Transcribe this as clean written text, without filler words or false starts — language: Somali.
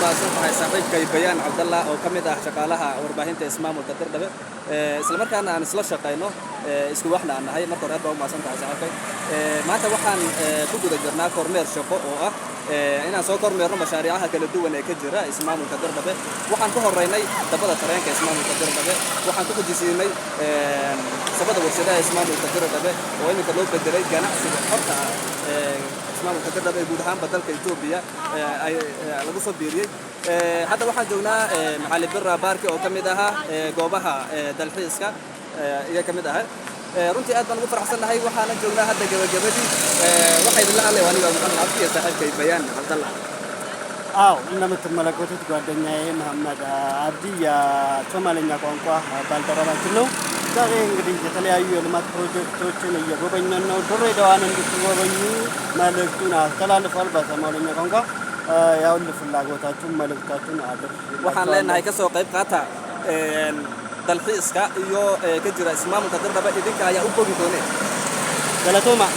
mahadsantahay saaxiibkay Bayaan Cabdalla oo kamid ah shaqaalaha warbaahinta ismaamulka Dirdhabe isla markaana aan isla shaqeyno isku waxna aan nahay marka hore aad baa u mahadsantahay saaxiibkay maanta waxaan ku guda jirnaa kormeer shaqo oo ah inaan soo kormeerno mashaariicaha kala duwan ee ka jira ismaamulka Dirdhabe waxaan ku horeynay dabada tareenka ismaamulka Dirdhabe waxaan ku xujisiinay sabada warshadaha ismaamulka Dirdhabe oo iminka loo bedelay ganacsiga xorta ismaamulka Dirdhabe guud ahaan dalka Itoobiya ay lagu soo biiriyay hadda waxaan joognaa Macali Birra Baarki oo kamid ah goobaha dalxiiska iyaga kamid ah runtii aad baan ugu faraxsanahay waxaan joognaa hadda gabagabadii waxay la hadlay aniga waxaan cabdi saaxiibkay Bayaan Cabdalla إنما تملكوت قادنيا محمد عبدي يا ثمانية قنقا بالدرجة كله داري إنجليز كتلي أيوة لما بروجكت توشنا يجوبيننا نودري دوان ندخل بيني مالكتنا كلا نفعل بس مالنا قنقا يا ولد في اللاغوتا ثم مالكتاتنا عبد waxaan leenahay ka soo qayb qaata dalxiiska iyo ka jira ismaamulka Dirdhabe idinka ayaa u bogi doonay galatoma